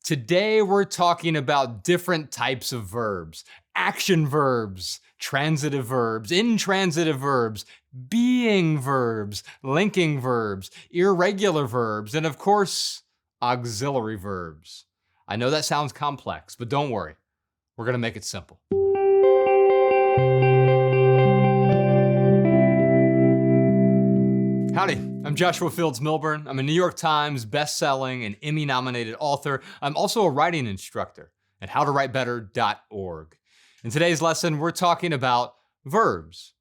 Today we're talking about different types of verbs: action verbs, transitive verbs, intransitive verbs, being verbs, linking verbs, irregular verbs, and of course, auxiliary verbs. I know that sounds complex, but don't worry. We're going to make it simple. Howdy, I'm Joshua Fields Milburn. I'm a New York Times best-selling and Emmy-nominated author. I'm also a writing instructor at howtowritebetter.org. In today's lesson, we're talking about verbs.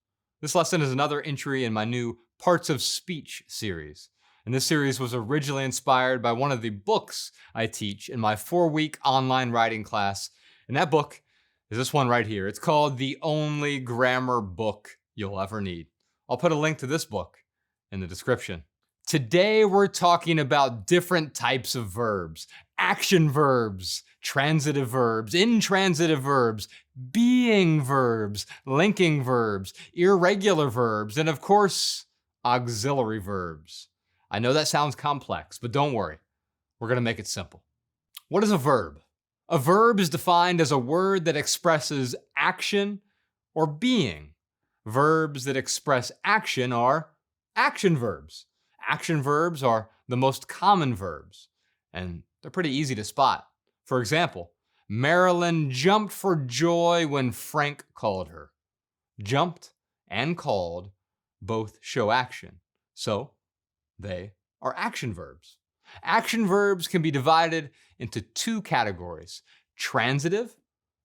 This lesson is another entry in my new Parts of Speech series. And this series was originally inspired by one of the books I teach in my 4-week online writing class. And that book is this one right here. It's called The Only Grammar Book You'll Ever Need. I'll put a link to this book in the description. Today we're talking about different types of verbs: action verbs, transitive verbs, intransitive verbs, being verbs, linking verbs, irregular verbs, and of course, auxiliary verbs. I know that sounds complex, but don't worry. We're going to make it simple. What is a verb? A verb is defined as a word that expresses action or being. Verbs that express action are action verbs. Action verbs are the most common verbs, and they're pretty easy to spot. For example, Marilyn jumped for joy when Frank called her. Jumped and called both show action, so they are action verbs. Action verbs can be divided into two categories: transitive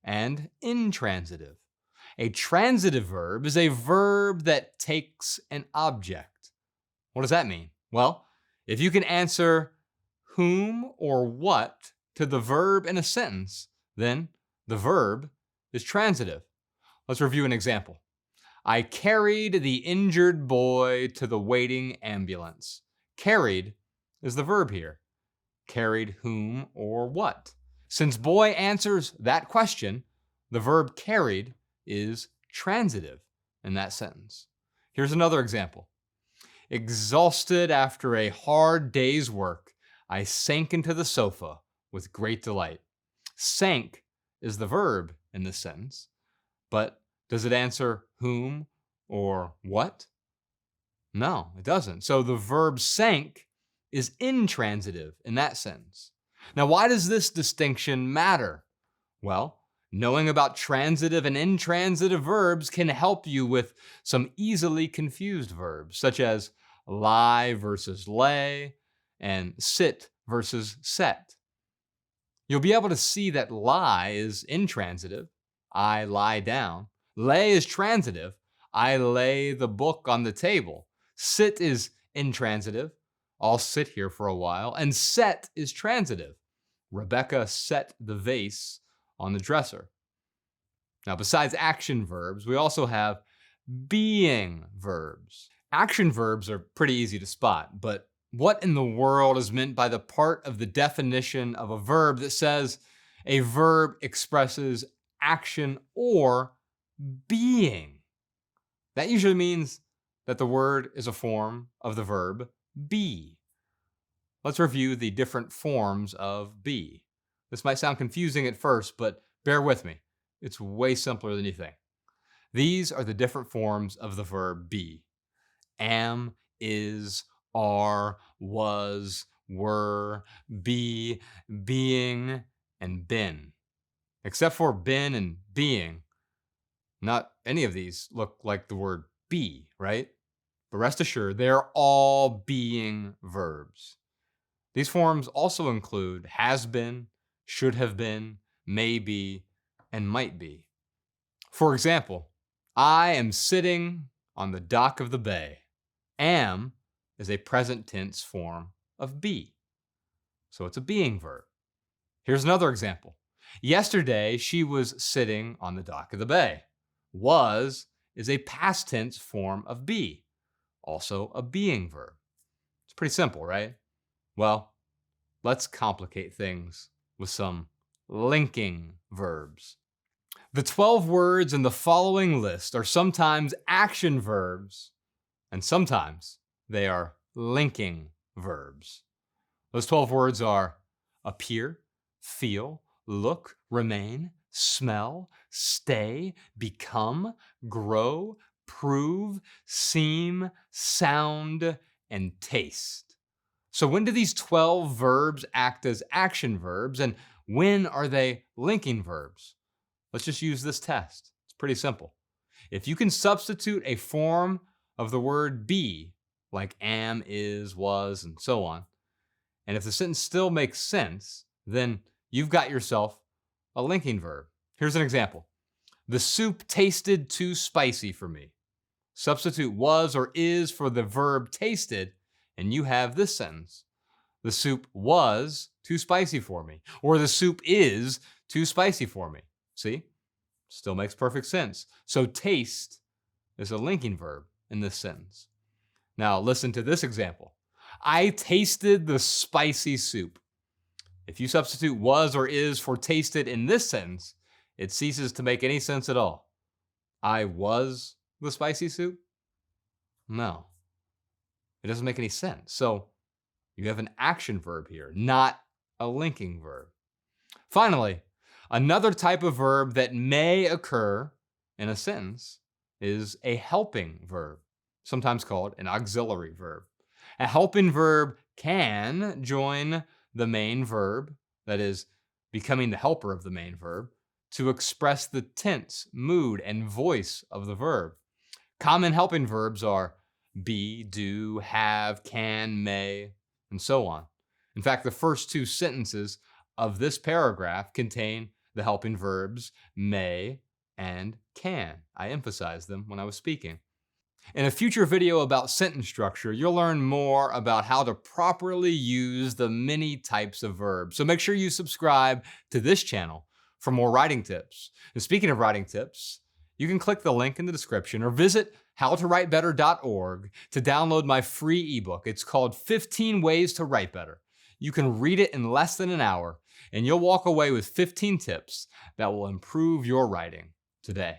and intransitive. A transitive verb is a verb that takes an object. What does that mean? Well, if you can answer whom or what to the verb in a sentence, then the verb is transitive. Let's review an example. I carried the injured boy to the waiting ambulance. Carried is the verb here. Carried whom or what? Since boy answers that question, the verb carried is transitive in that sentence. Here's another example. Exhausted after a hard day's work, I sank into the sofa with great delight. Sank is the verb in this sentence, but does it answer whom or what? No, it doesn't. So the verb sank is intransitive in that sentence. Now, why does this distinction matter? Well, knowing about transitive and intransitive verbs can help you with some easily confused verbs, such as lie versus lay and sit versus set. You'll be able to see that lie is intransitive. I lie down. Lay is transitive. I lay the book on the table. Sit is intransitive. I'll sit here for a while. And set is transitive. Rebecca set the vase on the dresser. Now, besides action verbs, we also have being verbs. Action verbs are pretty easy to spot, but what in the world is meant by the part of the definition of a verb that says a verb expresses action or being? That usually means that the word is a form of the verb be. Let's review the different forms of be. This might sound confusing at first, but bear with me. It's way simpler than you think. These are the different forms of the verb be: am, is, are, was, were, be, being, and been. Except for been and being, not any of these look like the word be, right? But rest assured, they're all being verbs. These forms also include has been, should have been, may be, and might be. For example, I am sitting on the dock of the bay. Am is a present tense form of be, so it's a being verb. Here's another example. Yesterday, she was sitting on the dock of the bay. Was is a past tense form of be, also a being verb. It's pretty simple, right? Well, let's complicate things with some linking verbs. The 12 words in the following list are sometimes action verbs, and sometimes they are linking verbs. Those 12 words are appear, feel, look, remain, smell, stay, become, grow, prove, seem, sound, and taste. So when do these 12 verbs act as action verbs, and when are they linking verbs? Let's just use this test. It's pretty simple. If you can substitute a form of the word be, like am, is, was, and so on, and if the sentence still makes sense, then you've got yourself a linking verb. Here's an example. The soup tasted too spicy for me. Substitute was or is for the verb tasted, and you have this sentence. The soup was too spicy for me, or the soup is too spicy for me. See? Still makes perfect sense. So taste is a linking verb in this sentence. Now listen to this example. I tasted the spicy soup. If you substitute was or is for tasted in this sentence, it ceases to make any sense at all. I was the spicy soup? No. It doesn't make any sense. So you have an action verb here, not a linking verb. Finally, another type of verb that may occur in a sentence is a helping verb, sometimes called an auxiliary verb. A helping verb can join the main verb, that is, becoming the helper of the main verb, to express the tense, mood, and voice of the verb. Common helping verbs are be, do, have, can, may, and so on. In fact, the first two sentences of this paragraph contain the helping verbs may and can. I emphasized them when I was speaking. In a future video about sentence structure, you'll learn more about how to properly use the many types of verbs. So make sure you subscribe to this channel for more writing tips. And speaking of writing tips, you can click the link in the description or visit howtowritebetter.org to download my free ebook. It's called 15 Ways to Write Better. You can read it in less than an hour, and you'll walk away with 15 tips that will improve your writing today.